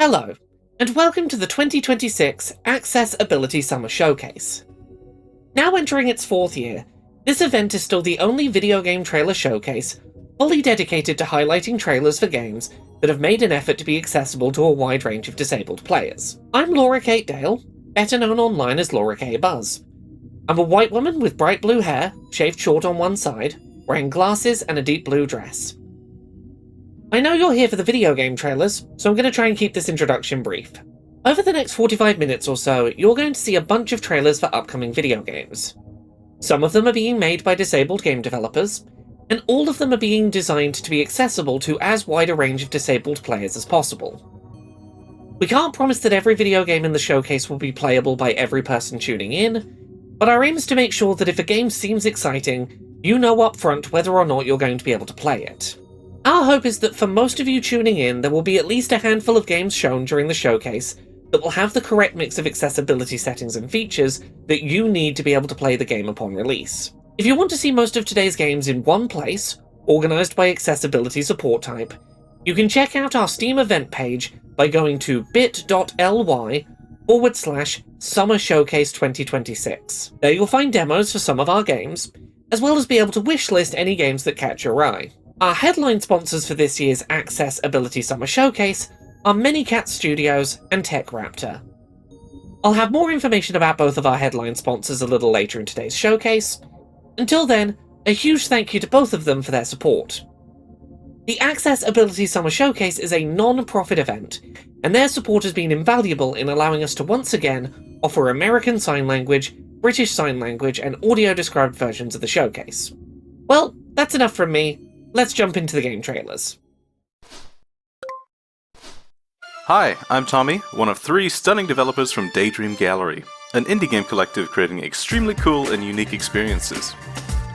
Hello, and welcome to the 2026 Accessibility Summer Showcase. Now entering its fourth year, this event is still the only video game trailer showcase fully dedicated to highlighting trailers for games that have made an effort to be accessible to a wide range of disabled players. I'm Laura Kate Dale, better known online as Laura K. Buzz. I'm a white woman with bright blue hair, shaved short on one side, wearing glasses and a deep blue dress. I know you're here for the video game trailers, so I'm going to try and keep this introduction brief. Over the next 45 minutes or so, you're going to see a bunch of trailers for upcoming video games. Some of them are being made by disabled game developers, and all of them are being designed to be accessible to as wide a range of disabled players as possible. We can't promise that every video game in the showcase will be playable by every person tuning in, but our aim is to make sure that if a game seems exciting, you know up front whether or not you're going to be able to play it. Our hope is that for most of you tuning in, there will be at least a handful of games shown during the showcase that will have the correct mix of accessibility settings and features that you need to be able to play the game upon release. If you want to see most of today's games in one place, organised by accessibility support type, you can check out our Steam event page by going to bit.ly/Summer Showcase 2026. There you'll find demos for some of our games, as well as be able to wishlist any games that catch your eye. Our headline sponsors for this year's Accessibility Summer Showcase are Manycat Studios and TechRaptor. I'll have more information about both of our headline sponsors a little later in today's showcase. Until then, a huge thank you to both of them for their support. The Accessibility Summer Showcase is a non-profit event, and their support has been invaluable in allowing us to once again offer American Sign Language, British Sign Language, and audio-described versions of the showcase. Well, that's enough from me. Let's jump into the game trailers. Hi, I'm Tommy, one of 3 stunning developers from Daydream Gallery, an indie game collective creating extremely cool and unique experiences.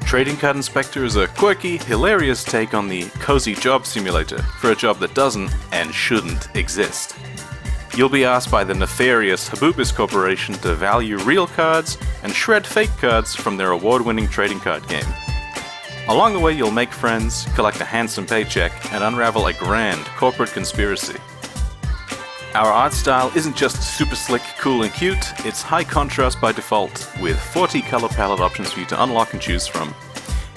Trading Card Inspector is a quirky, hilarious take on the cozy job simulator for a job that doesn't and shouldn't exist. You'll be asked by the nefarious Haboobis Corporation to value real cards and shred fake cards from their award-winning trading card game. Along the way, you'll make friends, collect a handsome paycheck, and unravel a grand corporate conspiracy. Our art style isn't just super slick, cool, and cute, it's high contrast by default, with 40 color palette options for you to unlock and choose from.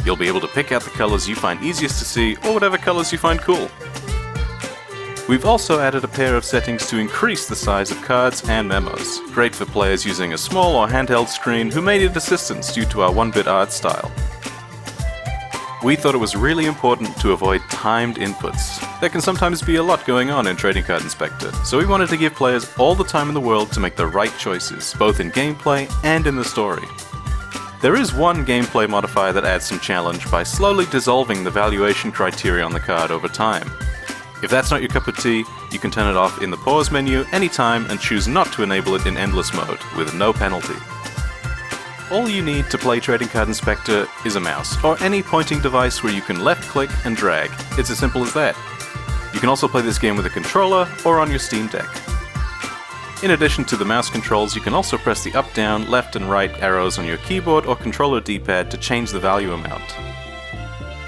You'll be able to pick out the colors you find easiest to see, or whatever colors you find cool. We've also added a pair of settings to increase the size of cards and memos, great for players using a small or handheld screen who may need assistance due to our 1-bit art style. We thought it was really important to avoid timed inputs. There can sometimes be a lot going on in Trading Card Inspector, so we wanted to give players all the time in the world to make the right choices, both in gameplay and in the story. There is one gameplay modifier that adds some challenge by slowly dissolving the valuation criteria on the card over time. If that's not your cup of tea, you can turn it off in the pause menu anytime and choose not to enable it in endless mode, with no penalty. All you need to play Trading Card Inspector is a mouse, or any pointing device where you can left-click and drag. It's as simple as that. You can also play this game with a controller or on your Steam Deck. In addition to the mouse controls, you can also press the up, down, left and right arrows on your keyboard or controller D-pad to change the value amount.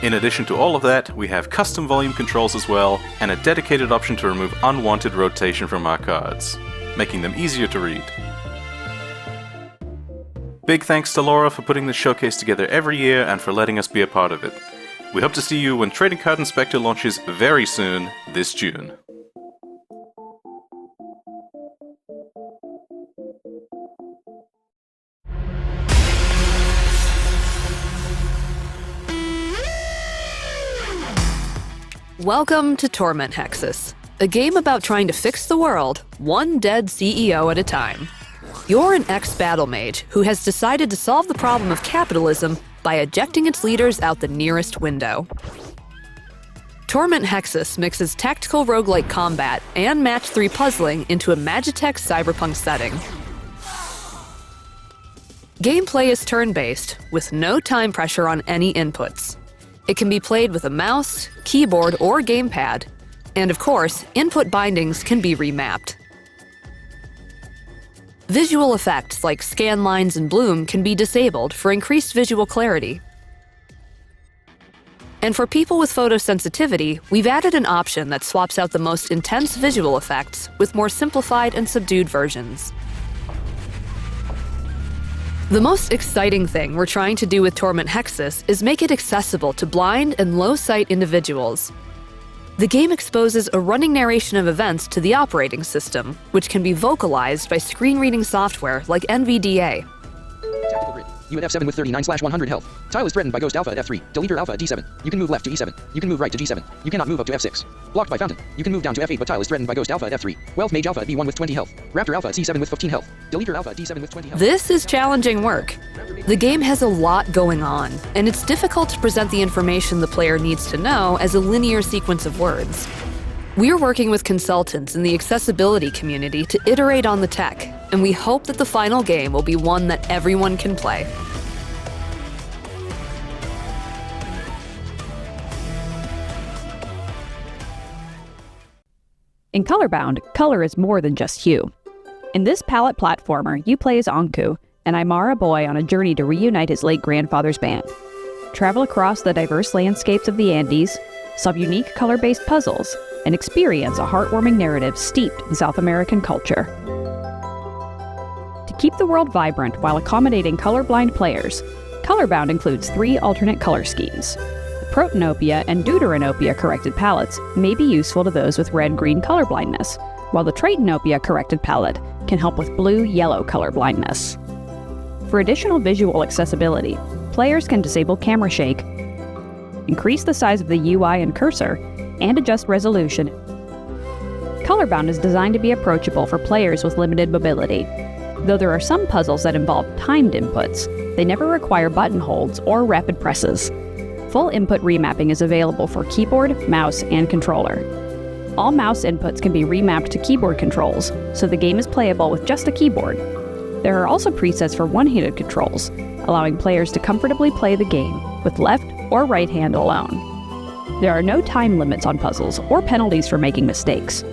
In addition to all of that, we have custom volume controls as well, and a dedicated option to remove unwanted rotation from our cards, making them easier to read. Big thanks to Laura for putting this showcase together every year and for letting us be a part of it. We hope to see you when Trading Card Inspector launches very soon, this June. Welcome to Torment Hexus, a game about trying to fix the world, one dead CEO at a time. You're an ex-battle mage who has decided to solve the problem of capitalism by ejecting its leaders out the nearest window. Torment Hexus mixes tactical roguelike combat and match 3 puzzling into a Magitech cyberpunk setting. Gameplay is turn-based, with no time pressure on any inputs. It can be played with a mouse, keyboard, or gamepad, and of course, input bindings can be remapped. Visual effects like scan lines and bloom can be disabled for increased visual clarity. And for people with photosensitivity, we've added an option that swaps out the most intense visual effects with more simplified and subdued versions. The most exciting thing we're trying to do with Torment Hexus is make it accessible to blind and low-sight individuals. The game exposes a running narration of events to the operating system, which can be vocalized by screen-reading software like NVDA. Tactical grid. You at F7 with 39/100 health. Tile is threatened by Ghost Alpha at F3. Deleter Alpha at D7. You can move left to E7. You can move right to G7. You cannot move up to F6. Blocked by Fountain. You can move down to F8, but Tile is threatened by Ghost Alpha at F3. Wealth Mage Alpha at B1 with 20 health. Raptor Alpha at C7 with 15 health. Deleter Alpha at D7 with 20 health. This is challenging work. The game has a lot going on, and it's difficult to present the information the player needs to know as a linear sequence of words. We're working with consultants in the accessibility community to iterate on the tech, and we hope that the final game will be one that everyone can play. In Colorbound, color is more than just hue. In this palette platformer, you play as Anku, an Aymara boy on a journey to reunite his late grandfather's band. Travel across the diverse landscapes of the Andes, solve unique color-based puzzles, and experience a heartwarming narrative steeped in South American culture. To keep the world vibrant while accommodating colorblind players, Colorbound includes 3 alternate color schemes. The Protanopia and Deuteranopia corrected palettes may be useful to those with red-green colorblindness, while the Tratanopia corrected palette can help with blue-yellow colorblindness. For additional visual accessibility, players can disable camera shake, increase the size of the UI and cursor, and adjust resolution. Colorbound is designed to be approachable for players with limited mobility. Though there are some puzzles that involve timed inputs, they never require button holds or rapid presses. Full input remapping is available for keyboard, mouse, and controller. All mouse inputs can be remapped to keyboard controls, so the game is playable with just a keyboard. There are also presets for one-handed controls, allowing players to comfortably play the game with left or right hand alone. There are no time limits on puzzles or penalties for making mistakes.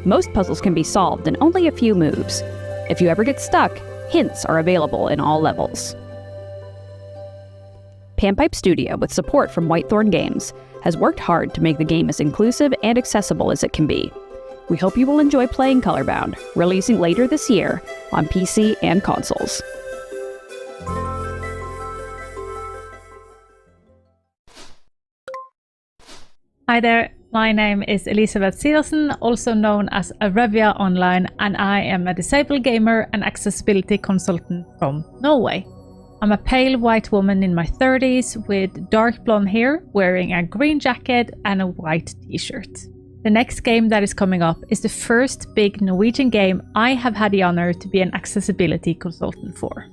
Most puzzles can be solved in only a few moves. If you ever get stuck, hints are available in all levels. Panpipe Studio, with support from Whitethorn Games, has worked hard to make the game as inclusive and accessible as it can be. We hope you will enjoy playing Colorbound, releasing later this year on PC and consoles. Hi there, my name is Elisabeth Siversen, also known as Arevia Online, and I am a disabled gamer and accessibility consultant from Norway. I'm a pale white woman in my 30s with dark blonde hair, wearing a green jacket and a white t-shirt. The next game that is coming up is the first big Norwegian game I have had the honor to be an accessibility consultant for.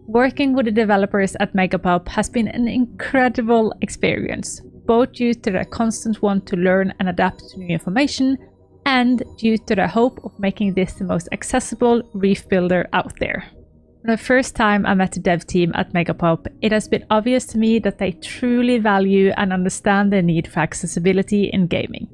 Working with the developers at Megapop has been an incredible experience, both due to their constant want to learn and adapt to new information, and due to their hope of making this the most accessible reef builder out there. From the first time I met the dev team at Megapop, it has been obvious to me that they truly value and understand the need for accessibility in gaming.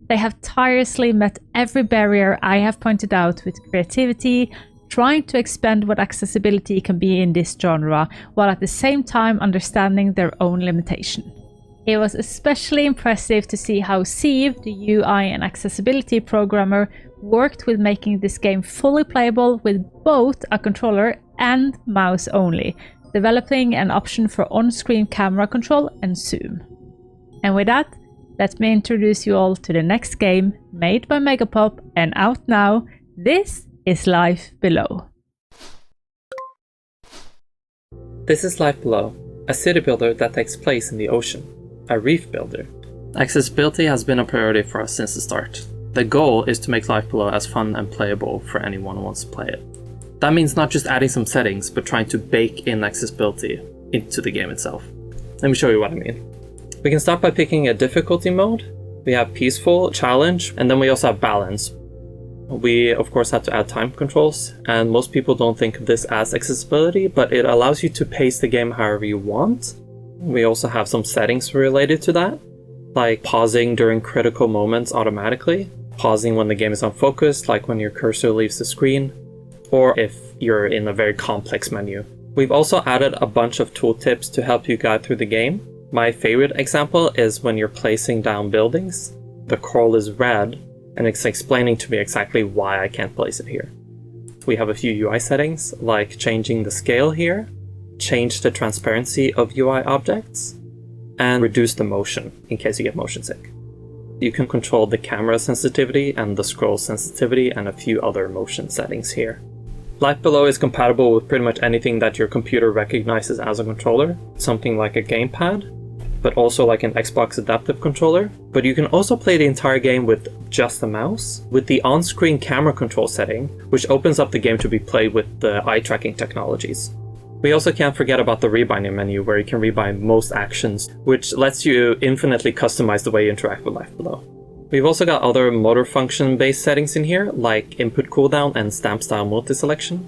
They have tirelessly met every barrier I have pointed out with creativity, trying to expand what accessibility can be in this genre, while at the same time understanding their own limitation. It was especially impressive to see how Siv, the UI and accessibility programmer, worked with making this game fully playable with both a controller and mouse only, developing an option for on-screen camera control and zoom. And with that, let me introduce you all to the next game made by Megapop and out now. This is Life Below. This is Life Below, a city builder that takes place in the ocean, a reef builder. Accessibility has been a priority for us since the start. The goal is to make Life Below as fun and playable for anyone who wants to play it. That means not just adding some settings, but trying to bake in accessibility into the game itself. Let me show you what I mean. We can start by picking a difficulty mode. We have peaceful, challenge, and then we also have balance. We of course have to add time controls, and most people don't think of this as accessibility, but it allows you to pace the game however you want. We also have some settings related to that, like pausing during critical moments automatically, pausing when the game is unfocused, like when your cursor leaves the screen, or if you're in a very complex menu. We've also added a bunch of tooltips to help you guide through the game. My favorite example is when you're placing down buildings. The coral is red, and it's explaining to me exactly why I can't place it here. We have a few UI settings, like changing the scale here, change the transparency of UI objects, and reduce the motion in case you get motion sick. You can control the camera sensitivity and the scroll sensitivity and a few other motion settings here. Life Below is compatible with pretty much anything that your computer recognizes as a controller, something like a gamepad, but also like an Xbox Adaptive Controller. But you can also play the entire game with just a mouse, with the on-screen camera control setting, which opens up the game to be played with the eye tracking technologies. We also can't forget about the rebinding menu, where you can rebind most actions, which lets you infinitely customize the way you interact with Life Below. We've also got other motor function-based settings in here, like input cooldown and stamp style multi-selection,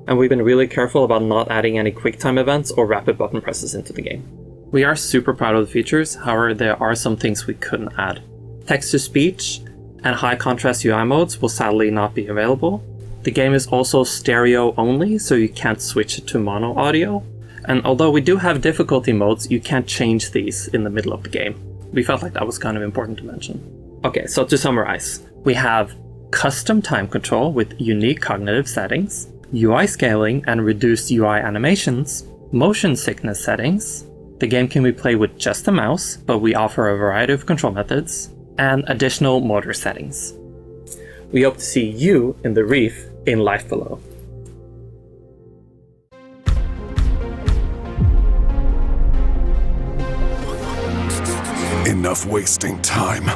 and we've been really careful about not adding any QuickTime events or rapid button presses into the game. We are super proud of the features, however there are some things we couldn't add. Text-to-speech and high-contrast UI modes will sadly not be available. The game is also stereo only, so you can't switch it to mono audio, and although we do have difficulty modes, you can't change these in the middle of the game. We felt like that was kind of important to mention. Okay, so to summarize, we have custom time control with unique cognitive settings, UI scaling and reduced UI animations, motion sickness settings. The game can be played with just a mouse, but we offer a variety of control methods, and additional motor settings. We hope to see you in the reef in Life Below. Enough wasting time.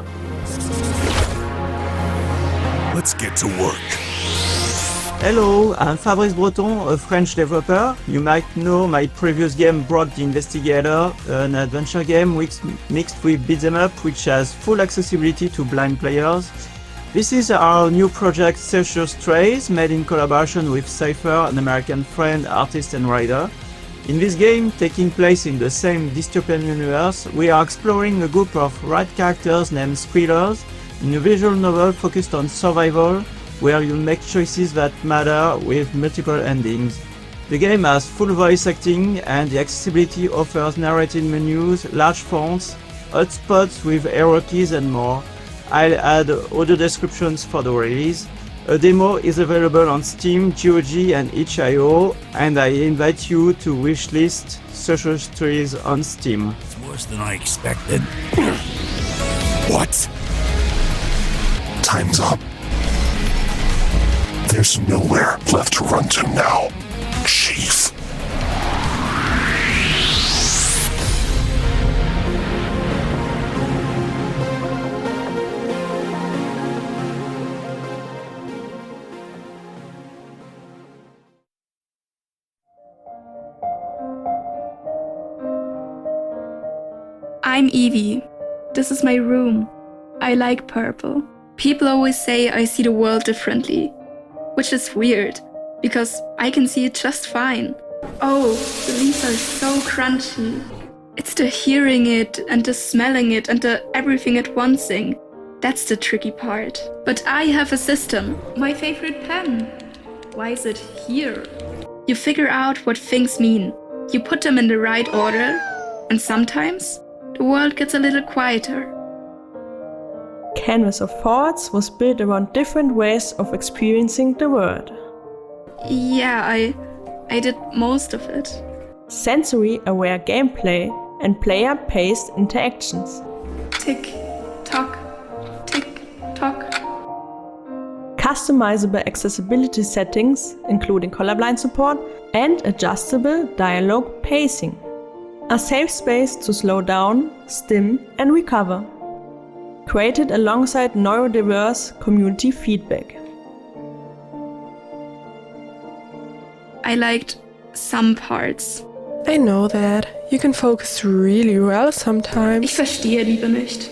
Let's get to work. Hello, I'm Fabrice Breton, a French developer. You might know my previous game Brock the Investigator, an adventure game mixed with beat 'em up which has full accessibility to blind players. This is our new project Circus Trace, made in collaboration with Cypher, an American friend, artist and writer. In this game, taking place in the same dystopian universe, we are exploring a group of rat characters named Squealers in a visual novel focused on survival, where you make choices that matter with multiple endings. The game has full voice acting, and the accessibility offers narrated menus, large fonts, hotspots with arrow keys and more. I'll add audio descriptions for the release. A demo is available on Steam, GOG and itch.io, and I invite you to wishlist Social Stories on Steam. It's worse than I expected. What? Time's up. There's nowhere left to run to now, Chief. I'm Evie. This is my room. I like purple. People always say I see the world differently, which is weird, because I can see it just fine. Oh, the leaves are so crunchy. It's the hearing it, and the smelling it, and the everything at once thing. That's the tricky part. But I have a system. My favorite pen. Why is it here? You figure out what things mean. You put them in the right order, and sometimes the world gets a little quieter. Canvas of Thoughts was built around different ways of experiencing the world. Yeah, I did most of it. Sensory-aware gameplay and player-paced interactions. Tick, tock, tick, tock. Customizable accessibility settings, including colorblind support, and adjustable dialogue pacing. A safe space to slow down, stim, and recover. Created alongside neurodiverse community feedback. I liked some parts. I know that. You can focus really well sometimes. Ich verstehe Liebe nicht.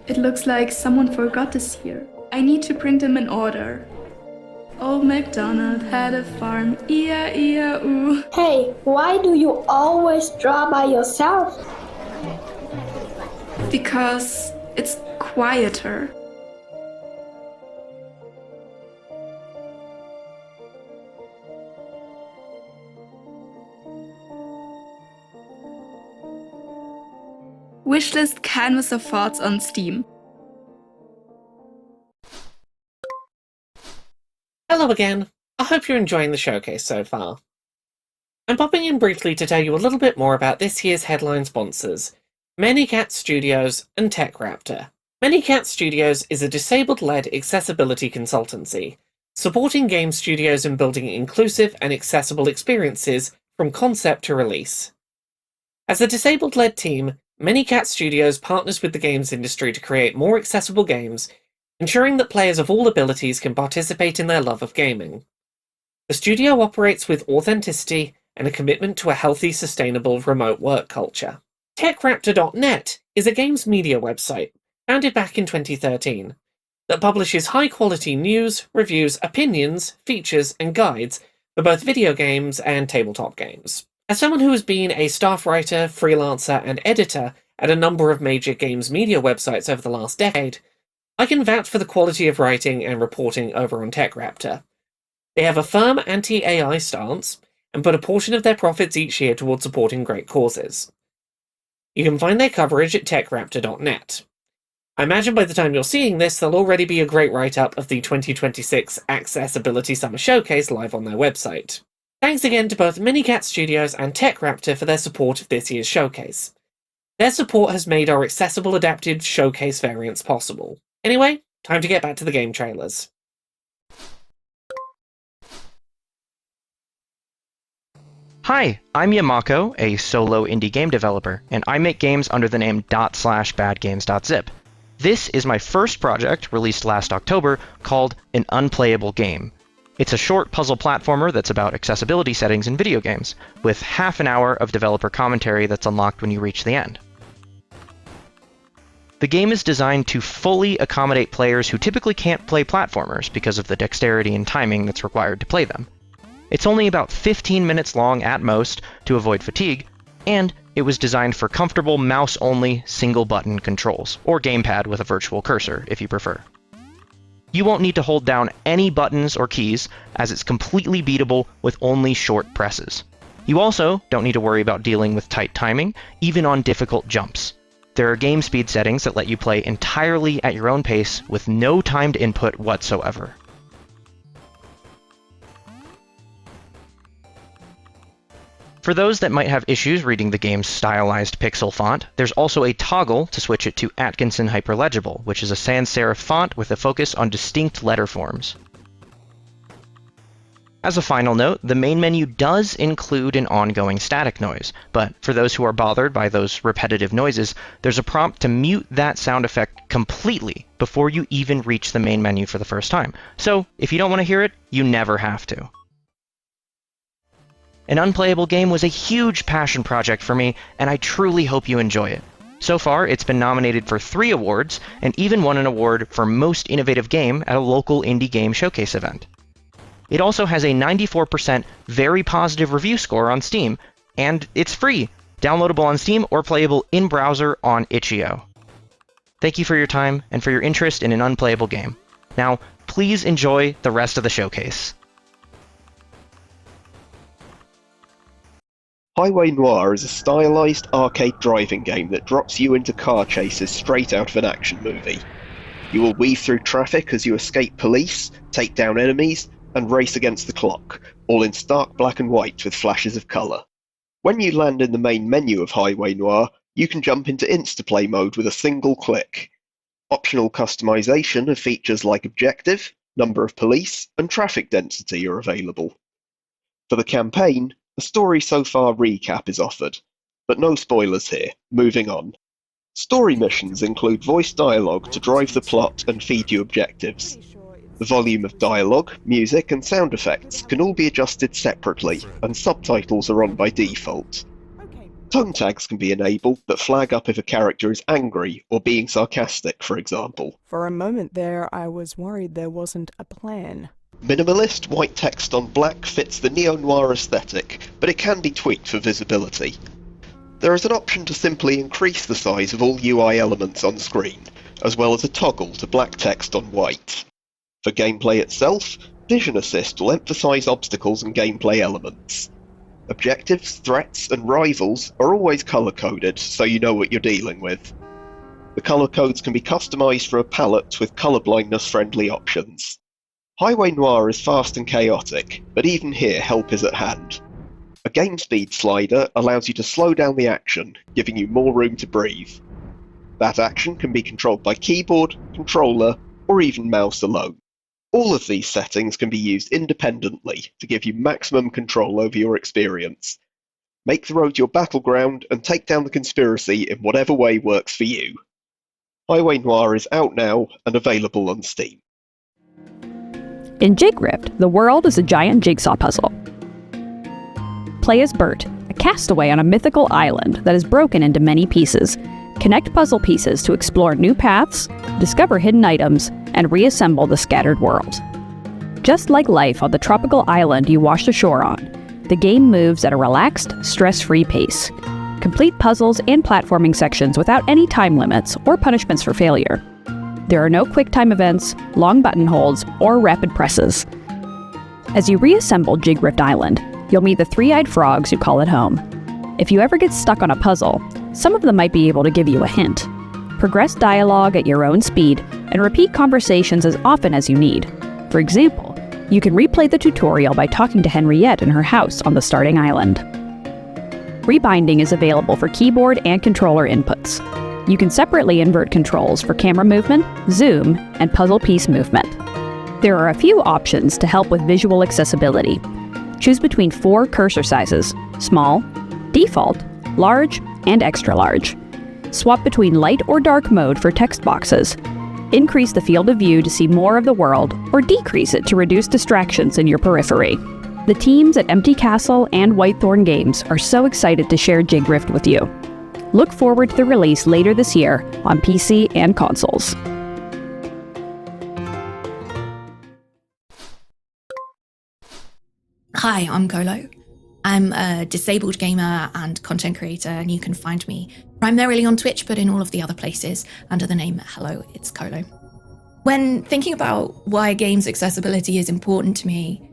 It looks like someone forgot this here. I need to bring them in order. Old MacDonald had a farm, E-I-E-I-O. Hey, why do you always draw by yourself? Because it's quieter. Wishlist canvas of thoughts on Steam. Hello again. I hope you're enjoying the showcase so far. I'm popping in briefly to tell you a little bit more about this year's headline sponsors, Manycat Studios and TechRaptor. Manycat Studios is a disabled-led accessibility consultancy, supporting game studios in building inclusive and accessible experiences from concept to release. As a disabled-led team, Manycat Studios partners with the games industry to create more accessible games, ensuring that players of all abilities can participate in their love of gaming. The studio operates with authenticity and a commitment to a healthy, sustainable remote work culture. TechRaptor.net is a games media website, founded back in 2013, that publishes high-quality news, reviews, opinions, features, and guides for both video games and tabletop games. As someone who has been a staff writer, freelancer, and editor at a number of major games media websites over the last decade, I can vouch for the quality of writing and reporting over on TechRaptor. They have a firm anti-AI stance and put a portion of their profits each year towards supporting great causes. You can find their coverage at techraptor.net. I imagine by the time you're seeing this, there'll already be a great write-up of the 2026 Accessibility Summer Showcase live on their website. Thanks again to both Manycat Studios and TechRaptor for their support of this year's showcase. Their support has made our accessible adapted showcase variants possible. Anyway, time to get back to the game trailers. Hi, I'm Yamako, a solo indie game developer, and I make games under the name ./badgames.zip. This is my first project, released last October, called An Unplayable Game. It's a short puzzle platformer that's about accessibility settings in video games, with half an hour of developer commentary that's unlocked when you reach the end. The game is designed to fully accommodate players who typically can't play platformers because of the dexterity and timing that's required to play them. It's only about 15 minutes long at most to avoid fatigue, and it was designed for comfortable mouse-only single-button controls, or gamepad with a virtual cursor, if you prefer. You won't need to hold down any buttons or keys, as it's completely beatable with only short presses. You also don't need to worry about dealing with tight timing, even on difficult jumps. There are game speed settings that let you play entirely at your own pace with no timed input whatsoever. For those that might have issues reading the game's stylized pixel font, there's also a toggle to switch it to Atkinson Hyperlegible, which is a sans serif font with a focus on distinct letter forms. As a final note, the main menu does include an ongoing static noise, but for those who are bothered by those repetitive noises, there's a prompt to mute that sound effect completely before you even reach the main menu for the first time. So, if you don't want to hear it, you never have to. An Unplayable Game was a huge passion project for me, and I truly hope you enjoy it. So far, it's been nominated for 3 awards, and even won an award for Most Innovative Game at a local indie game showcase event. It also has a 94% very positive review score on Steam, and it's free, downloadable on Steam or playable in browser on itch.io. Thank you for your time and for your interest in An Unplayable Game. Now, please enjoy the rest of the showcase. Highway Noir is a stylized arcade driving game that drops you into car chases straight out of an action movie. You will weave through traffic as you escape police, take down enemies, and race against the clock, all in stark black and white with flashes of colour. When you land in the main menu of Highway Noir, you can jump into Instaplay mode with a single click. Optional customization of features like objective, number of police, and traffic density are available. For the campaign, a story so far recap is offered, but no spoilers here, moving on. Story missions include voice dialogue to drive the plot and feed you objectives. The volume of dialogue, music, and sound effects can all be adjusted separately, and subtitles are on by default. Tone tags can be enabled that flag up if a character is angry or being sarcastic, for example. For a moment there, I was worried there wasn't a plan. Minimalist white text on black fits the neo-noir aesthetic, but it can be tweaked for visibility. There is an option to simply increase the size of all UI elements on screen, as well as a toggle to black text on white. For gameplay itself, Vision Assist will emphasize obstacles and gameplay elements. Objectives, threats, and rivals are always colour-coded, so you know what you're dealing with. The colour codes can be customised for a palette with colour-blindness-friendly options. Highway Noir is fast and chaotic, but even here help is at hand. A game speed slider allows you to slow down the action, giving you more room to breathe. That action can be controlled by keyboard, controller, or even mouse alone. All of these settings can be used independently to give you maximum control over your experience. Make the road your battleground and take down the conspiracy in whatever way works for you. Highway Noir is out now and available on Steam. In Jigrift, the world is a giant jigsaw puzzle. Play as Bert, a castaway on a mythical island that is broken into many pieces. Connect puzzle pieces to explore new paths, discover hidden items, and reassemble the scattered world. Just like life on the tropical island you washed ashore on, the game moves at a relaxed, stress-free pace. Complete puzzles and platforming sections without any time limits or punishments for failure. There are no quick-time events, long button holds, or rapid presses. As you reassemble Jigrift Island, you'll meet the three-eyed frogs who call it home. If you ever get stuck on a puzzle, some of them might be able to give you a hint. Progress dialogue at your own speed, and repeat conversations as often as you need. For example, you can replay the tutorial by talking to Henriette in her house on the starting island. Rebinding is available for keyboard and controller inputs. You can separately invert controls for camera movement, zoom, and puzzle piece movement. There are a few options to help with visual accessibility. Choose between 4 cursor sizes: small, default, large, and extra large. Swap between light or dark mode for text boxes. Increase the field of view to see more of the world, or decrease it to reduce distractions in your periphery. The teams at Empty Castle and Whitethorn Games are so excited to share Jigrift with you. Look forward to the release later this year on PC and consoles. Hi, I'm Colo. I'm a disabled gamer and content creator, and you can find me primarily on Twitch, but in all of the other places under the name Hello, it's Colo. When thinking about why games accessibility is important to me,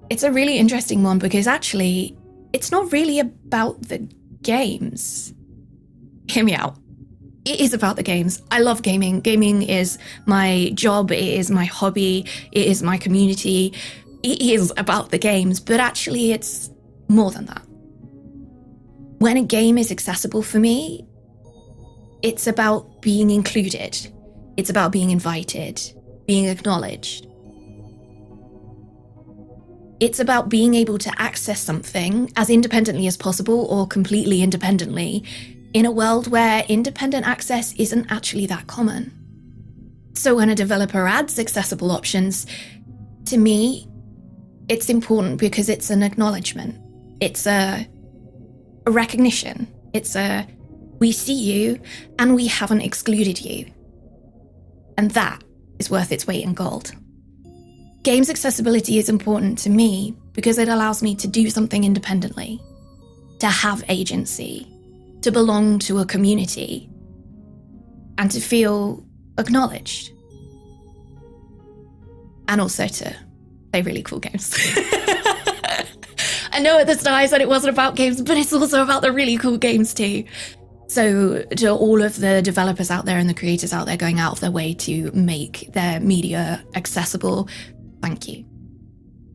it's a really interesting one because actually, it's not really about the games. Hear me out. It is about the games. I love gaming. Gaming is my job. It is my hobby. It is my community. It is about the games, but actually it's more than that. When a game is accessible for me, it's about being included. It's about being invited, being acknowledged. It's about being able to access something as independently as possible or completely independently in a world where independent access isn't actually that common. So when a developer adds accessible options, to me, it's important because it's an acknowledgement. It's a recognition. It's a, we see you and we haven't excluded you. And that is worth its weight in gold. Games accessibility is important to me because it allows me to do something independently, to have agency, to belong to a community, and to feel acknowledged. And also to play really cool games. I know at the start I said it wasn't about games, but it's also about the really cool games too. So to all of the developers out there and the creators out there going out of their way to make their media accessible, thank you.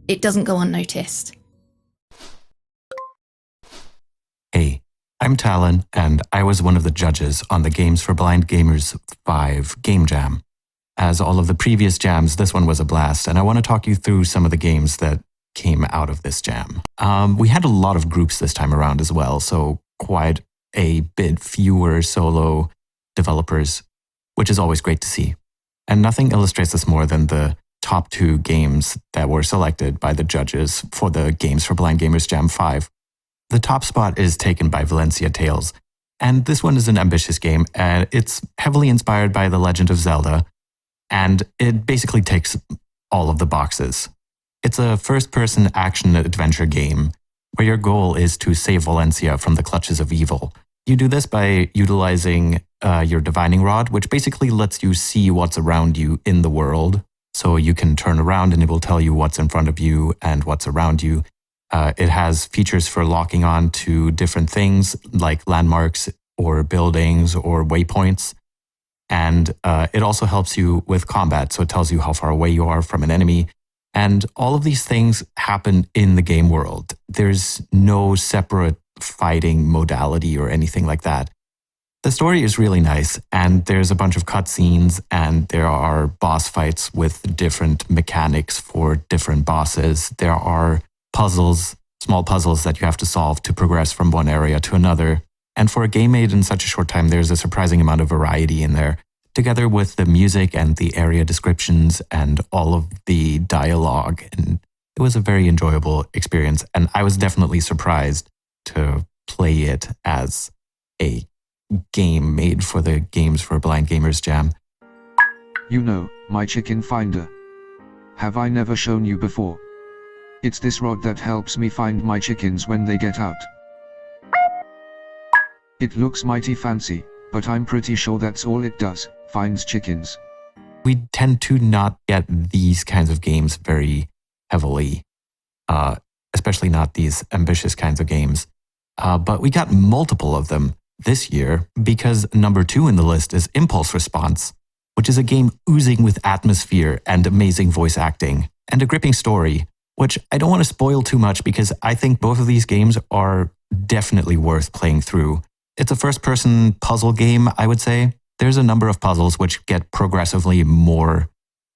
It doesn't go unnoticed. Hey, I'm Talon, and I was one of the judges on the Games for Blind Gamers 5 Game Jam. As all of the previous jams, this one was a blast, and I want to talk you through some of the games that came out of this jam. We had a lot of groups this time around as well, so quite a bit fewer solo developers, which is always great to see. And nothing illustrates this more than the top 2 games that were selected by the judges for the Games for Blind Gamers Jam 5. The top spot is taken by Valencia Tales, and this one is an ambitious game, and it's heavily inspired by The Legend of Zelda, and it basically ticks all of the boxes. It's a first-person action-adventure game where your goal is to save Valencia from the clutches of evil. You do this by utilizing your divining rod, which basically lets you see what's around you in the world. So you can turn around and it will tell you what's in front of you and what's around you. It has features for locking on to different things like landmarks or buildings or waypoints. And it also helps you with combat. So it tells you how far away you are from an enemy. And all of these things happen in the game world. There's no separate fighting modality or anything like that. The story is really nice, and there's a bunch of cutscenes, and there are boss fights with different mechanics for different bosses. There are puzzles, small puzzles that you have to solve to progress from one area to another. And for a game made in such a short time, there's a surprising amount of variety in there, together with the music and the area descriptions and all of the dialogue. And it was a very enjoyable experience, and I was definitely surprised to play it as a game made for the Games for Blind Gamers Jam. You know, my chicken finder. Have I never shown you before? It's this rod that helps me find my chickens when they get out. It looks mighty fancy, but I'm pretty sure that's all it does, finds chickens. We tend to not get these kinds of games very heavily, especially not these ambitious kinds of games. But we got multiple of them this year, because number 2 in the list is Impulse Response, which is a game oozing with atmosphere and amazing voice acting, and a gripping story, which I don't want to spoil too much because I think both of these games are definitely worth playing through. It's a first-person puzzle game, I would say. There's a number of puzzles which get progressively more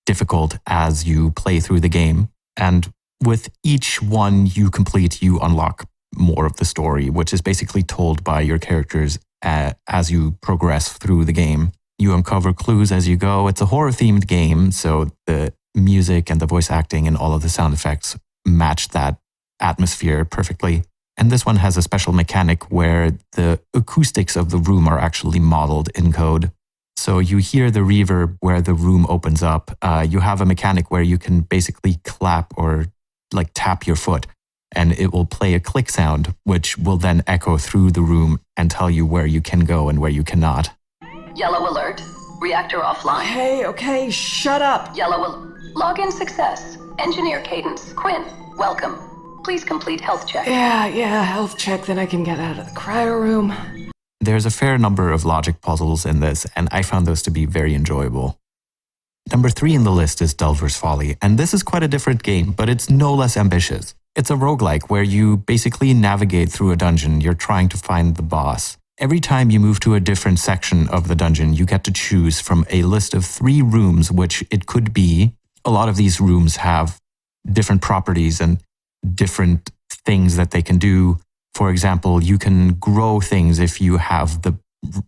difficult as you play through the game, and with each one you complete, you unlock more of the story, which is basically told by your characters as you progress through the game. You uncover clues as you go. It's a horror-themed game, so the music and the voice acting and all of the sound effects match that atmosphere perfectly. And this one has a special mechanic where the acoustics of the room are actually modeled in code. So you hear the reverb where the room opens up. You have a mechanic where you can basically clap or tap your foot, and it will play a click sound, which will then echo through the room and tell you where you can go and where you cannot. Yellow alert. Reactor offline. Okay, shut up. Yellow alert. Login success. Engineer Cadence. Quinn, welcome. Please complete health check. Yeah, health check, then I can get out of the cryo room. There's a fair number of logic puzzles in this, and I found those to be very enjoyable. Number 3 in the list is Delver's Folly, and this is quite a different game, but it's no less ambitious. It's a roguelike where you basically navigate through a dungeon. You're trying to find the boss. Every time you move to a different section of the dungeon, you get to choose from a list of 3 rooms, which it could be. A lot of these rooms have different properties and different things that they can do. For example, you can grow things if you have the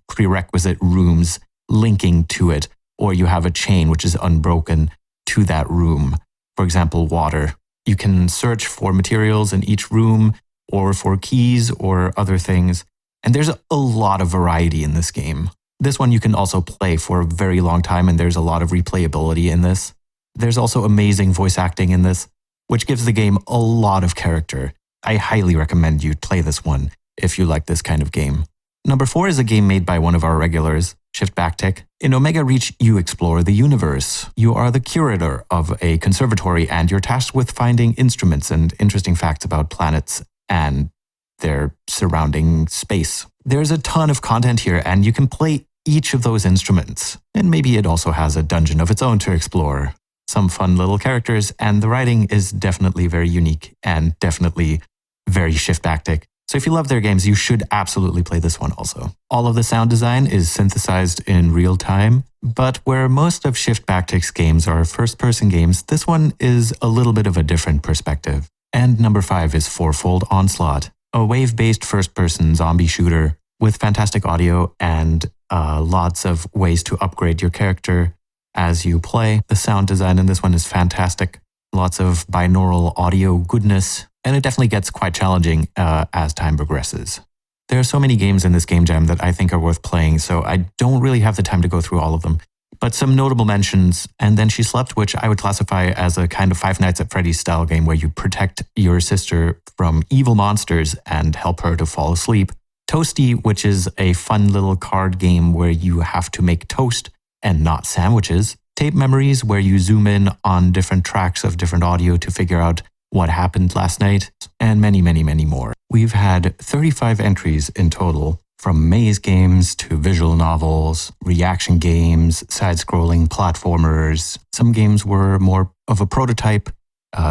prerequisite rooms linking to it, or you have a chain which is unbroken to that room. For example, water. You can search for materials in each room or for keys or other things. And there's a lot of variety in this game. This one you can also play for a very long time, and there's a lot of replayability in this. There's also amazing voice acting in this, which gives the game a lot of character. I highly recommend you play this one if you like this kind of game. Number 4 is a game made by one of our regulars, Shift Backtick. In Omega Reach, you explore the universe. You are the curator of a conservatory, and you're tasked with finding instruments and interesting facts about planets and their surrounding space. There's a ton of content here, and you can play each of those instruments. And maybe it also has a dungeon of its own to explore. Some fun little characters, and the writing is definitely very unique and definitely very Shift Backtick. So if you love their games, you should absolutely play this one also. All of the sound design is synthesized in real time, but where most of Shift Backtick's games are first-person games, this one is a little bit of a different perspective. And number 5 is Fourfold Onslaught, a wave-based first-person zombie shooter with fantastic audio and lots of ways to upgrade your character as you play. The sound design in this one is fantastic. Lots of binaural audio goodness. And it definitely gets quite challenging as time progresses. There are so many games in this game jam that I think are worth playing, so I don't really have the time to go through all of them. But some notable mentions, And Then She Slept, which I would classify as a kind of Five Nights at Freddy's style game where you protect your sister from evil monsters and help her to fall asleep. Toasty, which is a fun little card game where you have to make toast and not sandwiches. Tape Memories, where you zoom in on different tracks of different audio to figure out what happened last night, and many, many, many more. We've had 35 entries in total, from maze games to visual novels, reaction games, side-scrolling platformers. Some games were more of a prototype,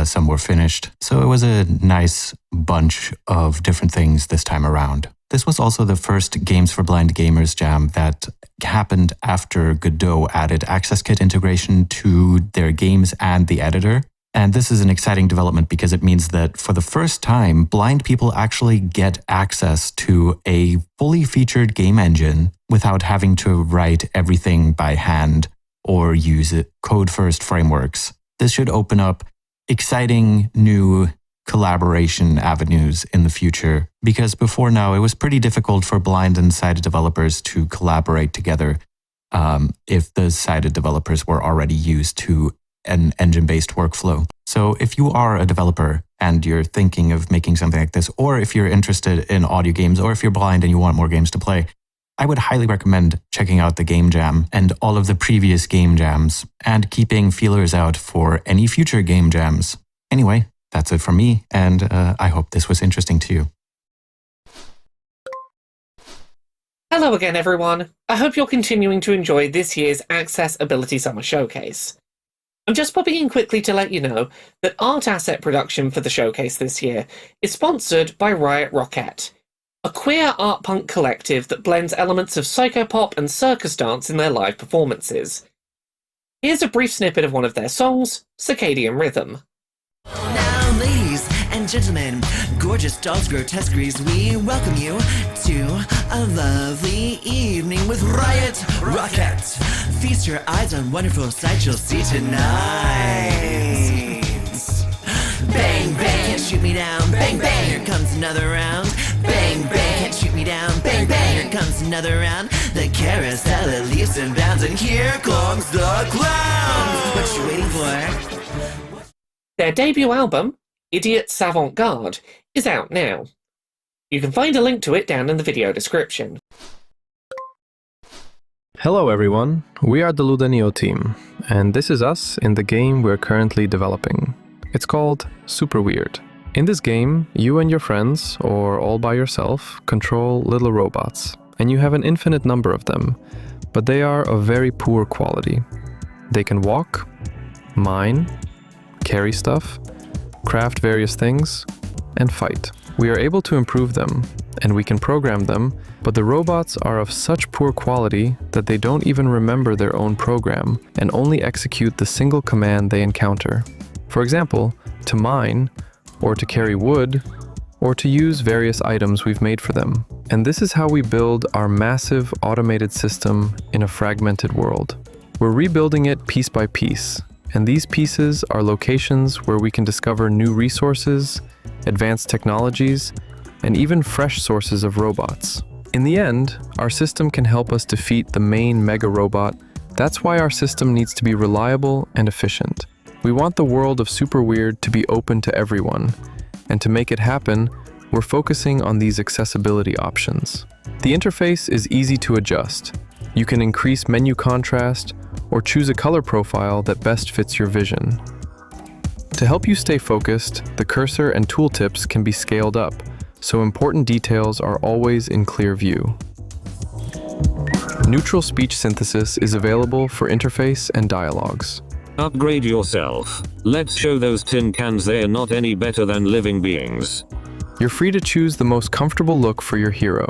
some were finished. So it was a nice bunch of different things this time around. This was also the first Games for Blind Gamers jam that happened after Godot added Access Kit integration to their games and the editor. And this is an exciting development because it means that for the first time, blind people actually get access to a fully featured game engine without having to write everything by hand or use code-first frameworks. This should open up exciting new collaboration avenues in the future, because before now it was pretty difficult for blind and sighted developers to collaborate together if the sighted developers were already used to an engine-based workflow. So if you are a developer and you're thinking of making something like this, or if you're interested in audio games, or if you're blind and you want more games to play, I would highly recommend checking out the Game Jam and all of the previous Game Jams and keeping feelers out for any future Game Jams. Anyway, that's it from me, and I hope this was interesting to you. Hello again, everyone. I hope you're continuing to enjoy this year's Accessibility Summer Showcase. I'm just popping in quickly to let you know that art asset production for the showcase this year is sponsored by Riott Roquette, a queer art punk collective that blends elements of psychopop and circus dance in their live performances. Here's a brief snippet of one of their songs, Circadian Rhythm. Now, ladies and gentlemen, gorgeous dolls, grotesqueries, we welcome you to a lovely evening with Riott Roquette. Feast your eyes on wonderful sights you'll see tonight. Bang, bang, can't shoot me down. Bang, bang, here comes another round. Bang, bang, can't shoot me down. Bang, bang, here comes another round. The carousel, it leaps and bounds, and here comes the clown. What you waiting for? Their debut album, Idiot Avant-Garde, is out now. You can find a link to it down in the video description. Hello everyone, we are the Ludenio team, and this is us in the game we're currently developing. It's called Super Weird. In this game, you and your friends, or all by yourself, control little robots, and you have an infinite number of them, but they are of very poor quality. They can walk, mine, carry stuff, craft various things, and fight. We are able to improve them, and we can program them, but the robots are of such poor quality that they don't even remember their own program and only execute the single command they encounter. For example, to mine, or to carry wood, or to use various items we've made for them. And this is how we build our massive automated system in a fragmented world. We're rebuilding it piece by piece, and these pieces are locations where we can discover new resources, advanced technologies, and even fresh sources of robots. In the end, our system can help us defeat the main mega robot. That's why our system needs to be reliable and efficient. We want the world of Super Weird to be open to everyone, and to make it happen, we're focusing on these accessibility options. The interface is easy to adjust. You can increase menu contrast or choose a color profile that best fits your vision. To help you stay focused, the cursor and tooltips can be scaled up, so important details are always in clear view. Neutral speech synthesis is available for interface and dialogues. Upgrade yourself. Let's show those tin cans they're not any better than living beings. You're free to choose the most comfortable look for your hero.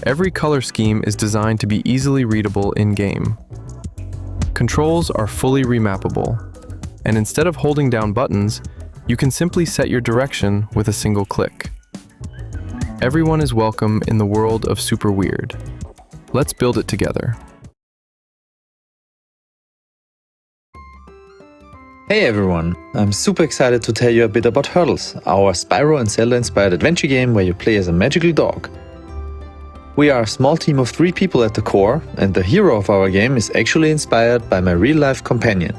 Every color scheme is designed to be easily readable in-game. Controls are fully remappable, and instead of holding down buttons, you can simply set your direction with a single click. Everyone is welcome in the world of Super Weird. Let's build it together. Hey everyone, I'm super excited to tell you a bit about Hurdles, our Spyro and Zelda-inspired adventure game where you play as a magical dog. We are a small team of 3 people at the core, and the hero of our game is actually inspired by my real-life companion.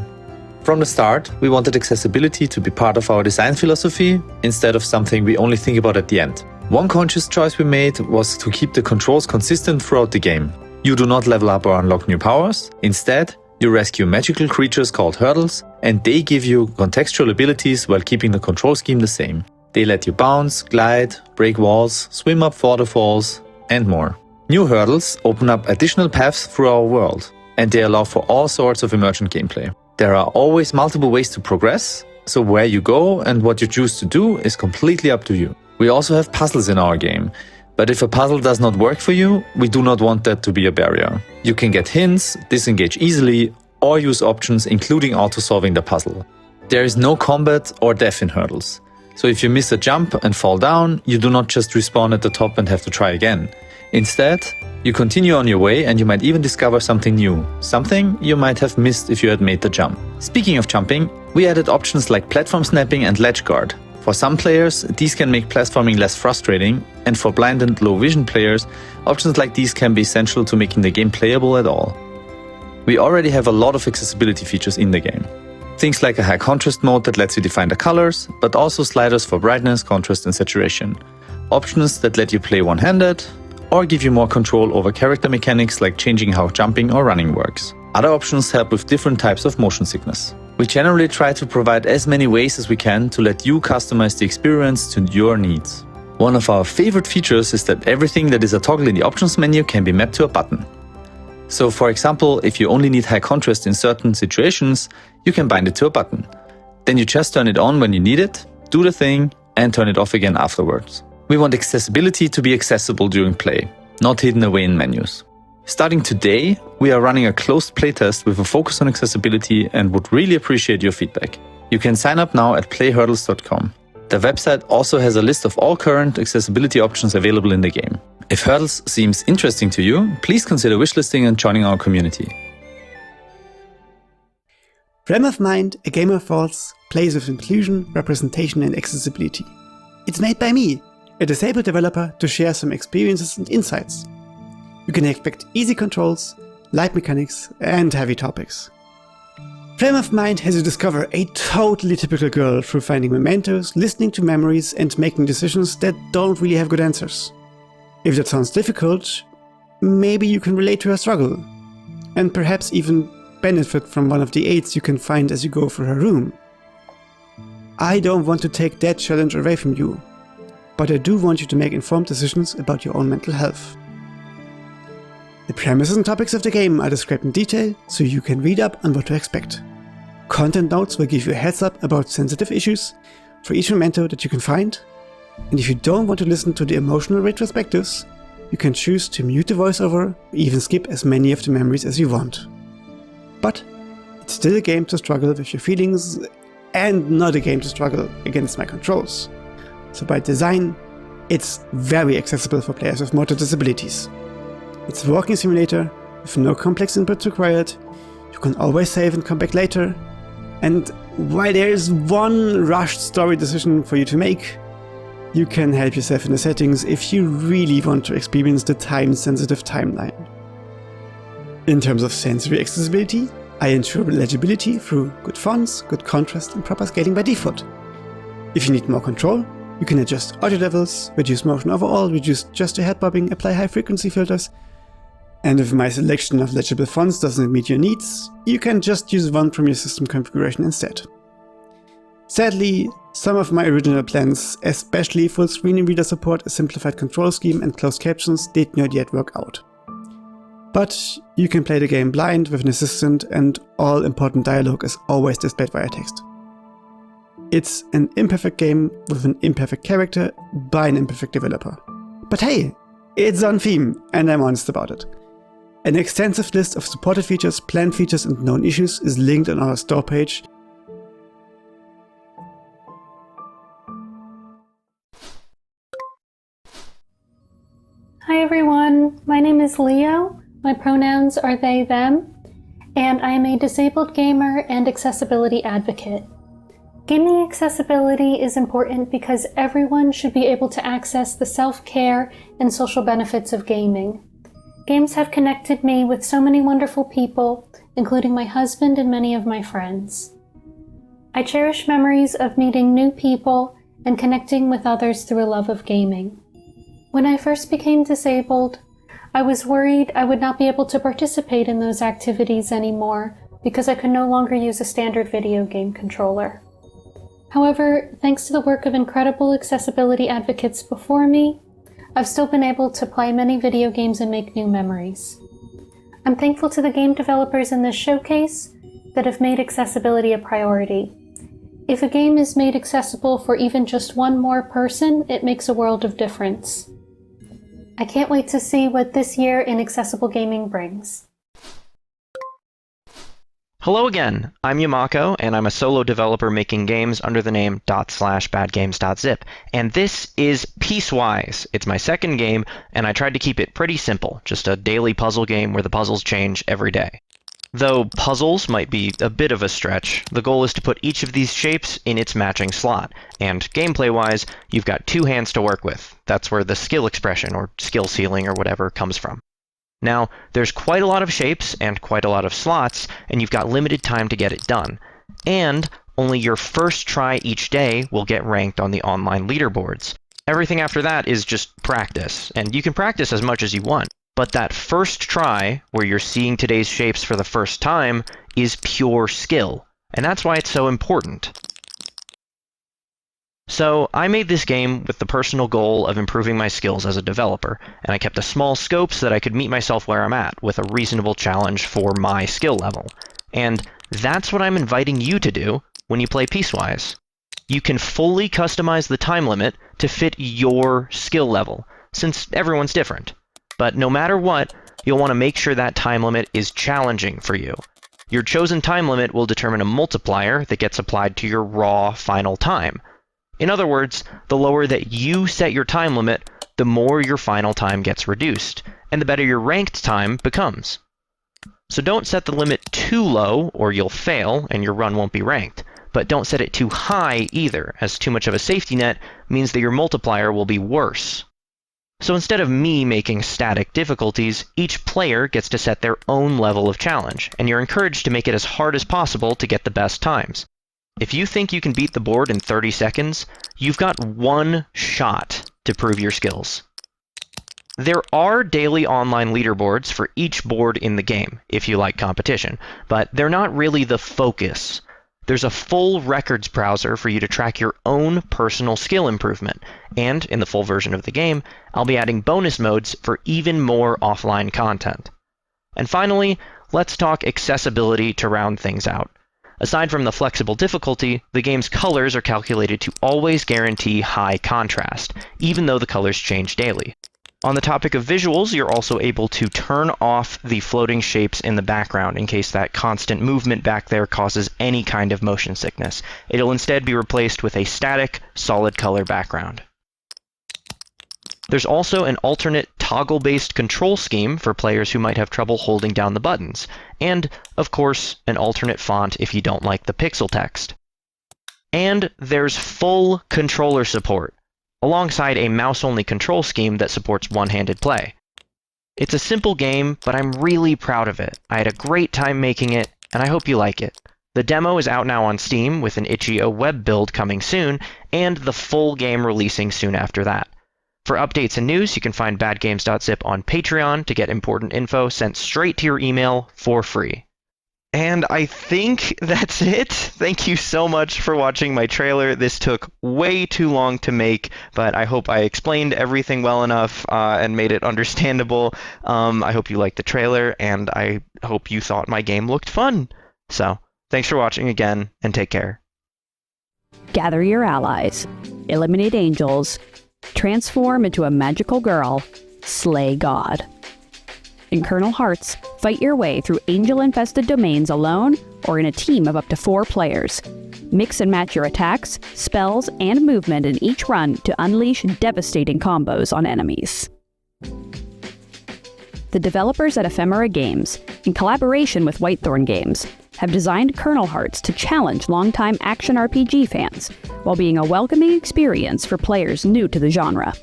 From the start, we wanted accessibility to be part of our design philosophy, instead of something we only think about at the end. One conscious choice we made was to keep the controls consistent throughout the game. You do not level up or unlock new powers. Instead, You rescue magical creatures called hurdles, and they give you contextual abilities while keeping the control scheme the same. They let you bounce, glide, break walls, swim up waterfalls, and more. New hurdles open up additional paths through our world, and they allow for all sorts of emergent gameplay. There are always multiple ways to progress, so where you go and what you choose to do is completely up to you. We also have puzzles in our game, but if a puzzle does not work for you, we do not want that to be a barrier. You can get hints, disengage easily, or use options including auto-solving the puzzle. There is no combat or death in hurdles, so if you miss a jump and fall down, you do not just respawn at the top and have to try again. Instead, you continue on your way and you might even discover something new, something you might have missed if you had made the jump. Speaking of jumping, we added options like platform snapping and ledge guard. For some players, these can make platforming less frustrating, and for blind and low vision players, options like these can be essential to making the game playable at all. We already have a lot of accessibility features in the game. Things like a high contrast mode that lets you define the colors, but also sliders for brightness, contrast and saturation. Options that let you play one-handed, or give you more control over character mechanics like changing how jumping or running works. Other options help with different types of motion sickness. We generally try to provide as many ways as we can to let you customize the experience to your needs. One of our favorite features is that everything that is a toggle in the options menu can be mapped to a button. So for example, if you only need high contrast in certain situations, you can bind it to a button. Then you just turn it on when you need it, do the thing, and turn it off again afterwards. We want accessibility to be accessible during play, not hidden away in menus. Starting today, we are running a closed playtest with a focus on accessibility and would really appreciate your feedback. You can sign up now at playhurdles.com. The website also has a list of all current accessibility options available in the game. If Hurdles seems interesting to you, please consider wishlisting and joining our community. Frame of Mind, A Game of Thoughts, plays with inclusion, representation and accessibility. It's made by me, a disabled developer, to share some experiences and insights. You can expect easy controls, light mechanics, and heavy topics. Frame of Mind has you discover a totally typical girl through finding mementos, listening to memories, and making decisions that don't really have good answers. If that sounds difficult, maybe you can relate to her struggle, and perhaps even benefit from one of the aids you can find as you go through her room. I don't want to take that challenge away from you, but I do want you to make informed decisions about your own mental health. The premises and topics of the game are described in detail, so you can read up on what to expect. Content notes will give you a heads up about sensitive issues for each memento that you can find, and if you don't want to listen to the emotional retrospectives, you can choose to mute the voiceover or even skip as many of the memories as you want. But it's still a game to struggle with your feelings, and not a game to struggle against my controls. So by design, it's very accessible for players with motor disabilities. It's a walking simulator with no complex inputs required, you can always save and come back later, and while there is one rushed story decision for you to make, you can help yourself in the settings if you really want to experience the time-sensitive timeline. In terms of sensory accessibility, I ensure legibility through good fonts, good contrast and proper scaling by default. If you need more control, you can adjust audio levels, reduce motion overall, reduce gesture head bobbing, apply high frequency filters, and if my selection of legible fonts doesn't meet your needs, you can just use one from your system configuration instead. Sadly, some of my original plans, especially full screen reader support, a simplified control scheme and closed captions, did not yet work out. But you can play the game blind with an assistant and all important dialogue is always displayed via text. It's an imperfect game with an imperfect character by an imperfect developer. But hey, it's on theme and I'm honest about it. An extensive list of supported features, planned features and known issues is linked on our store page. Hi everyone, my name is Leo, my pronouns are they, them, and I am a disabled gamer and accessibility advocate. Gaming accessibility is important because everyone should be able to access the self-care and social benefits of gaming. Games have connected me with so many wonderful people, including my husband and many of my friends. I cherish memories of meeting new people and connecting with others through a love of gaming. When I first became disabled, I was worried I would not be able to participate in those activities anymore because I could no longer use a standard video game controller. However, thanks to the work of incredible accessibility advocates before me, I've still been able to play many video games and make new memories. I'm thankful to the game developers in this showcase that have made accessibility a priority. If a game is made accessible for even just one more person, it makes a world of difference. I can't wait to see what this year in accessible gaming brings. Hello again, I'm Yamako, and I'm a solo developer making games under the name /badgames.zip, and this is Piecewise. It's my second game, and I tried to keep it pretty simple, just a daily puzzle game where the puzzles change every day. Though puzzles might be a bit of a stretch, the goal is to put each of these shapes in its matching slot, and gameplay-wise, you've got two hands to work with. That's where the skill expression, or skill ceiling, or whatever, comes from. Now, there's quite a lot of shapes and quite a lot of slots, and you've got limited time to get it done. And only your first try each day will get ranked on the online leaderboards. Everything after that is just practice, and you can practice as much as you want. But that first try, where you're seeing today's shapes for the first time, is pure skill, and that's why it's so important. So, I made this game with the personal goal of improving my skills as a developer, and I kept a small scope so that I could meet myself where I'm at, with a reasonable challenge for my skill level. And that's what I'm inviting you to do when you play Piecewise. You can fully customize the time limit to fit your skill level, since everyone's different. But no matter what, you'll want to make sure that time limit is challenging for you. Your chosen time limit will determine a multiplier that gets applied to your raw final time. In other words, the lower that you set your time limit, the more your final time gets reduced, and the better your ranked time becomes. So don't set the limit too low, or you'll fail and your run won't be ranked. But don't set it too high either, as too much of a safety net means that your multiplier will be worse. So instead of me making static difficulties, each player gets to set their own level of challenge, and you're encouraged to make it as hard as possible to get the best times. If you think you can beat the board in 30 seconds, you've got one shot to prove your skills. There are daily online leaderboards for each board in the game, if you like competition, but they're not really the focus. There's a full records browser for you to track your own personal skill improvement, and in the full version of the game, I'll be adding bonus modes for even more offline content. And finally, let's talk accessibility to round things out. Aside from the flexible difficulty, the game's colors are calculated to always guarantee high contrast, even though the colors change daily. On the topic of visuals, you're also able to turn off the floating shapes in the background in case that constant movement back there causes any kind of motion sickness. It'll instead be replaced with a static, solid color background. There's also an alternate toggle-based control scheme for players who might have trouble holding down the buttons, and, of course, an alternate font if you don't like the pixel text. And there's full controller support, alongside a mouse-only control scheme that supports one-handed play. It's a simple game, but I'm really proud of it. I had a great time making it, and I hope you like it. The demo is out now on Steam, with an itch.io web build coming soon, and the full game releasing soon after that. For updates and news, you can find badgames.zip on Patreon to get important info sent straight to your email for free. And I think that's it. Thank you so much for watching my trailer. This took way too long to make, but I hope I explained everything well enough and made it understandable. I hope you liked the trailer, and I hope you thought my game looked fun. So, thanks for watching again, and take care. Gather your allies, eliminate angels, transform into a magical girl, slay God. In Kernel Hearts, fight your way through angel-infested domains alone or in a team of up to 4 players. Mix and match your attacks, spells, and movement in each run to unleash devastating combos on enemies. The developers at Ephemera Games, in collaboration with Whitethorn Games, have designed Kernel Hearts to challenge longtime action RPG fans, while being a welcoming experience for players new to the genre.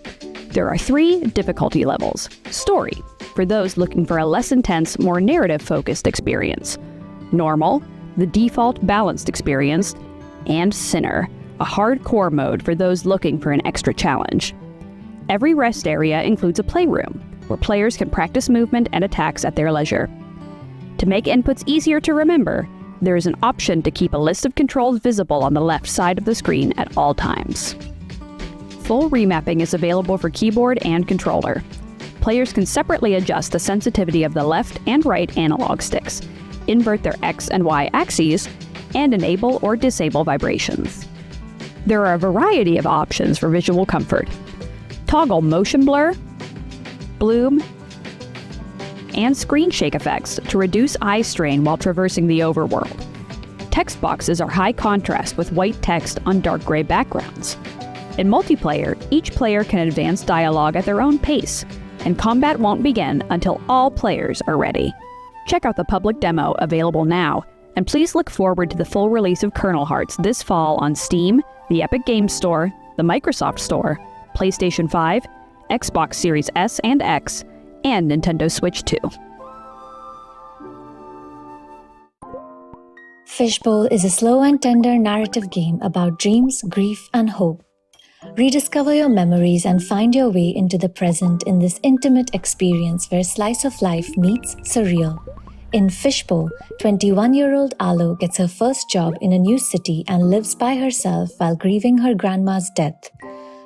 There are 3 difficulty levels. Story, for those looking for a less intense, more narrative-focused experience. Normal, the default balanced experience. And Sinner, a hardcore mode for those looking for an extra challenge. Every rest area includes a playroom, where players can practice movement and attacks at their leisure. To make inputs easier to remember, there is an option to keep a list of controls visible on the left side of the screen at all times. Full remapping is available for keyboard and controller. Players can separately adjust the sensitivity of the left and right analog sticks, invert their X and Y axes, and enable or disable vibrations. There are a variety of options for visual comfort. Toggle motion blur, bloom, and screen shake effects to reduce eye strain while traversing the overworld. Text boxes are high contrast with white text on dark gray backgrounds. In multiplayer, each player can advance dialogue at their own pace, and combat won't begin until all players are ready. Check out the public demo available now, and please look forward to the full release of Kernel Hearts this fall on Steam, the Epic Games Store, the Microsoft Store, PlayStation 5, Xbox Series S and X, and Nintendo Switch 2. Fishbowl is a slow and tender narrative game about dreams, grief, and hope. Rediscover your memories and find your way into the present in this intimate experience where slice of life meets surreal. In Fishbowl, 21-year-old Alo gets her first job in a new city and lives by herself while grieving her grandma's death.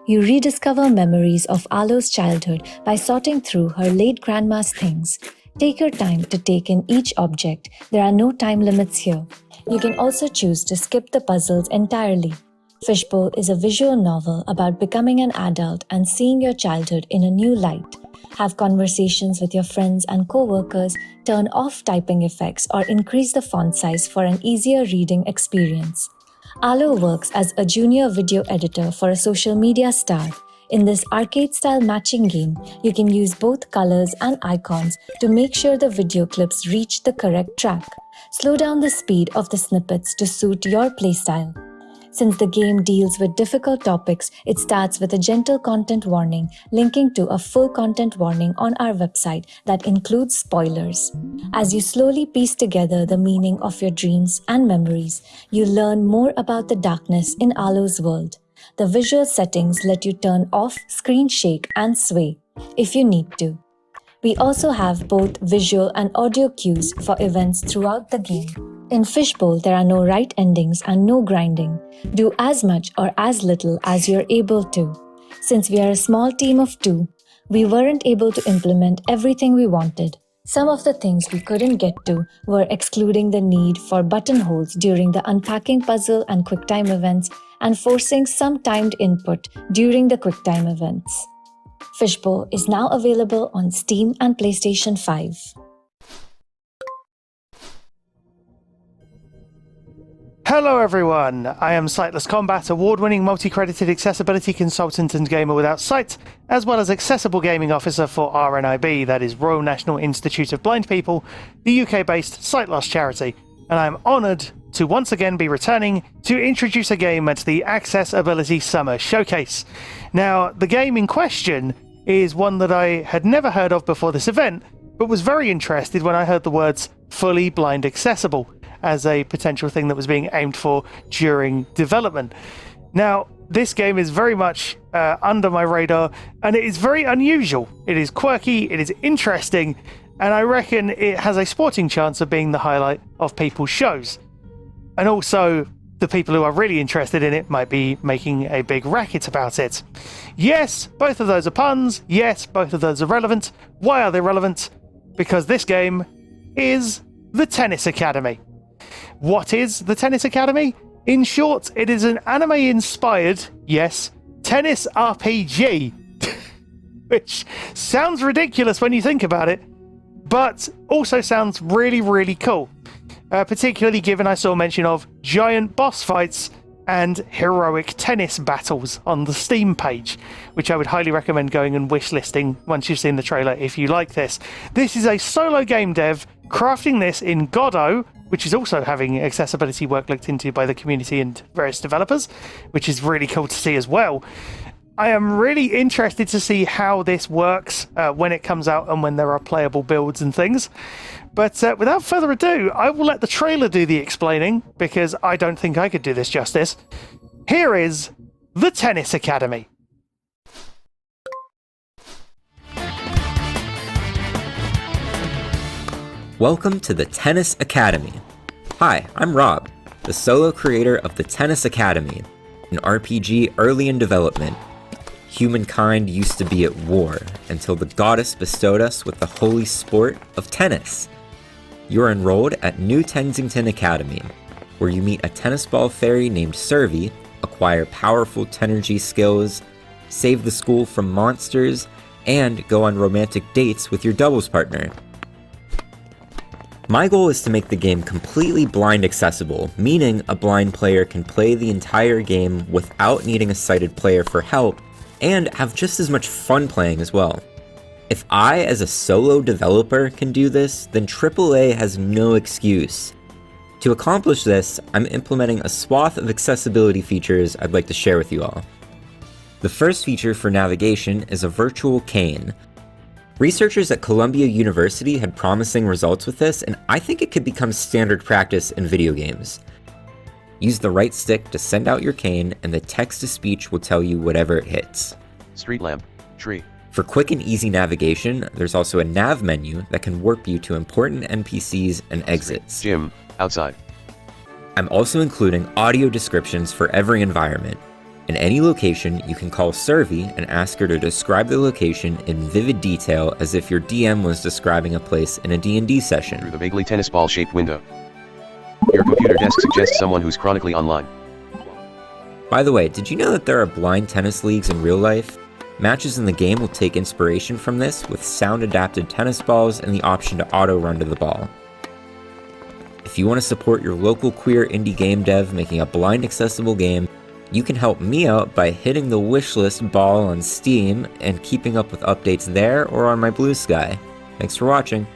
You rediscover memories of Alo's childhood by sorting through her late grandma's things. Take your time to take in each object. There are no time limits here. You can also choose to skip the puzzles entirely. Fishbowl is a visual novel about becoming an adult and seeing your childhood in a new light. Have conversations with your friends and co-workers, turn off typing effects, or increase the font size for an easier reading experience. Alo works as a junior video editor for a social media star. In this arcade-style matching game, you can use both colors and icons to make sure the video clips reach the correct track. Slow down the speed of the snippets to suit your playstyle. Since the game deals with difficult topics, it starts with a gentle content warning, linking to a full content warning on our website that includes spoilers. As you slowly piece together the meaning of your dreams and memories, you learn more about the darkness in Alo's world. The visual settings let you turn off screen shake and sway, if you need to. We also have both visual and audio cues for events throughout the game. In Fishbowl, there are no right endings and no grinding. Do as much or as little as you're able to. Since we are a small team of 2, we weren't able to implement everything we wanted. Some of the things we couldn't get to were excluding the need for buttonholes during the unpacking puzzle and QuickTime events and forcing some timed input during the QuickTime events. Fishbowl is now available on Steam and PlayStation 5. Hello everyone, I am Sightless Combat, award-winning multi-credited accessibility consultant and gamer without sight, as well as accessible gaming officer for RNIB, that is Royal National Institute of Blind People, the UK-based sight loss charity, and I am honoured to once again be returning to introduce a game at the Accessibility Summer Showcase. Now, the game in question is one that I had never heard of before this event, but was very interested when I heard the words fully blind accessible as a potential thing that was being aimed for during development. Now, this game is very much under my radar, and it is very unusual. It is quirky, it is interesting, and I reckon it has a sporting chance of being the highlight of people's shows. And also, the people who are really interested in it might be making a big racket about it. Yes, both of those are puns. Yes, both of those are relevant. Why are they relevant? Because this game is the Tennis Academy. What is the Tennis Academy? In short, it is an anime-inspired, yes, tennis RPG. Which sounds ridiculous when you think about it, but also sounds really, really cool. Particularly given I saw mention of giant boss fights and heroic tennis battles on the Steam page, which I would highly recommend going and wishlisting once you've seen the trailer if you like this. This is a solo game dev crafting this in Godot, which is also having accessibility work looked into by the community and various developers, which is really cool to see as well. I am really interested to see how this works when it comes out and when there are playable builds and things. But without further ado, I will let the trailer do the explaining, because I don't think I could do this justice. Here is the Tennis Academy. Welcome to the Tennis Academy. Hi, I'm Rob, the solo creator of the Tennis Academy, an RPG early in development. Humankind used to be at war until the goddess bestowed us with the holy sport of tennis. You're enrolled at New Tensington Academy, where you meet a tennis ball fairy named Servi, acquire powerful Tenergy skills, save the school from monsters, and go on romantic dates with your doubles partner. My goal is to make the game completely blind accessible, meaning a blind player can play the entire game without needing a sighted player for help, and have just as much fun playing as well. If I, as a solo developer, can do this, then AAA has no excuse. To accomplish this, I'm implementing a swath of accessibility features I'd like to share with you all. The first feature for navigation is a virtual cane. Researchers at Columbia University had promising results with this, and I think it could become standard practice in video games. Use the right stick to send out your cane, and the text-to-speech will tell you whatever it hits. Street lamp, tree. For quick and easy navigation, there's also a nav menu that can warp you to important NPCs and exits. Gym, outside. I'm also including audio descriptions for every environment. In any location, you can call Servi and ask her to describe the location in vivid detail as if your DM was describing a place in a D&D session. Through the vaguely tennis ball-shaped window. Your computer desk suggests someone who's chronically online. By the way, did you know that there are blind tennis leagues in real life? Matches in the game will take inspiration from this with sound-adapted tennis balls and the option to auto-run to the ball. If you want to support your local queer indie game dev making a blind accessible game, you can help me out by hitting the wishlist ball on Steam and keeping up with updates there or on my Blue Sky. Thanks for watching.